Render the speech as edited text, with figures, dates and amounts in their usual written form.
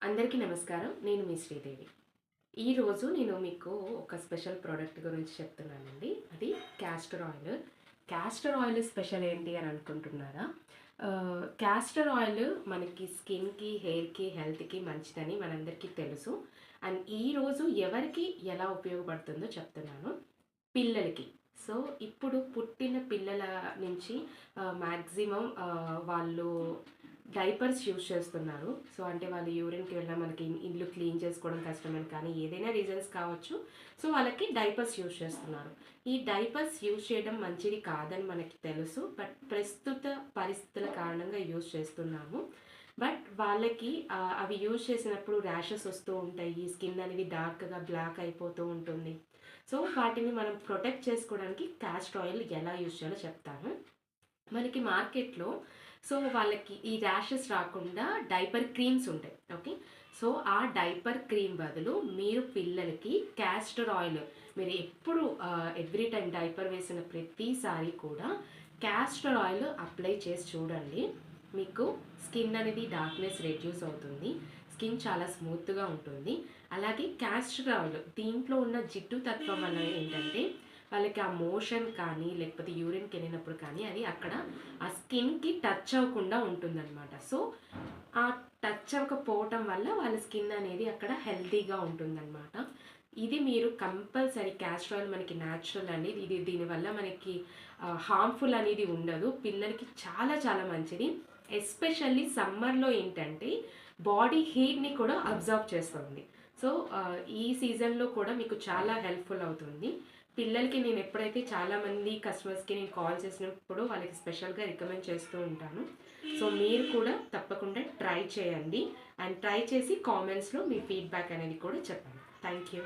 అందరికీ నమస్కారం. నేను మీ శ్రీదేవి. ఈరోజు నేను మీకు ఒక స్పెషల్ ప్రోడక్ట్ గురించి చెప్తున్నానండి. అది castor oil. Castor oil special ఏంటి అని అనుకుంటున్నారా? క్యాస్టర్ ఆయిల్ మనకి స్కిన్‌కి, హెయిర్‌కి, హెల్త్‌కి మంచిదని మనందరికీ తెలుసు. అండ్ ఈరోజు ఎవరికి ఎలా ఉపయోగపడుతుందో చెప్తున్నాను. పిల్లలకి. సో, ఇప్పుడు పుట్టిన పిల్లల నుంచి మాక్సిమం వాళ్ళు డైపర్స్ యూజ్ చేస్తున్నారు. సో, అంటే వాళ్ళు యూరిన్‌కి వెళ్ళినా మనకి ఇల్లు క్లీన్ చేసుకోవడం కష్టమని కానీ, ఏదైనా రీజన్స్ కావచ్చు. సో, వాళ్ళకి డైపర్స్ యూజ్ చేస్తున్నారు. ఈ డైపర్స్ యూజ్ చేయడం మంచిది కాదని మనకి తెలుసు. బట్ ప్రస్తుత పరిస్థితుల కారణంగా యూజ్ చేస్తున్నాము. బట్ వాళ్ళకి అవి యూజ్ చేసినప్పుడు ర్యాషెస్ వస్తూ ఉంటాయి. స్కిన్ అనేది డార్క్‌గా బ్లాక్ అయిపోతూ ఉంటుంది. సో, వాటిని మనం ప్రొటెక్ట్ చేసుకోవడానికి కాస్టర్ ఆయిల్ ఎలా యూజ్ చేయాలో చెప్తాను. మనకి మార్కెట్‌లో సో, వాళ్ళకి ఈ ర్యాషెస్ రాకుండా డైపర్ క్రీమ్స్ ఉంటాయి. ఓకే. సో, ఆ డైపర్ క్రీమ్ బదులు మీరు పిల్లలకి కాస్టర్ ఆయిల్ మీరు ఎప్పుడు ఎవ్రీ టైమ్ డైపర్ వేసిన ప్రతిసారి కూడా కాస్టర్ ఆయిల్ అప్లై చేసి చూడండి. మీకు స్కిన్ అనేది డార్క్‌నెస్ రెడ్యూస్ అవుతుంది. స్కిన్ చాలా స్మూత్‌గా ఉంటుంది. అలాగే కాస్టర్ ఆయిల్ దీంట్లో ఉన్న జిడ్డు తత్వం వల్ల ఏంటంటే వాళ్ళకి ఆ మోషన్ కానీ, లేకపోతే యూరిన్‌కెళ్ళినప్పుడు కానీ అది అక్కడ ఆ స్కిన్‌కి టచ్ అవ్వకుండా ఉంటుందనమాట. సో, ఆ టచ్ అవ్వకపోవటం వల్ల వాళ్ళ స్కిన్ అనేది అక్కడ హెల్తీగా ఉంటుందనమాట. ఇది మీరు కంపల్సరీ కాస్టర్ ఆయిల్ మనకి న్యాచురల్ అండి. దీనివల్ల మనకి హార్మ్‌ఫుల్ అనేది ఉండదు. పిల్లలకి చాలా చాలా మంచిది. ఎస్పెషల్లీ సమ్మర్‌లో ఏంటంటే బాడీ హీట్‌ని కూడా అబ్జర్వ్ చేస్తుంది. సో, ఈ సీజన్‌లో కూడా మీకు చాలా హెల్ప్‌ఫుల్ అవుతుంది. పిల్లలకి నేను ఎప్పుడైతే చాలామంది కస్టమర్స్‌కి నేను కాల్ చేసినప్పుడు వాళ్ళకి స్పెషల్‌గా రికమెండ్ చేస్తూ ఉంటాను. సో, మీరు కూడా తప్పకుండా ట్రై చేయండి. అండ్ ట్రై చేసి కామెంట్స్‌లో మీ ఫీడ్‌బ్యాక్ అనేది కూడా చెప్పండి. Thank you.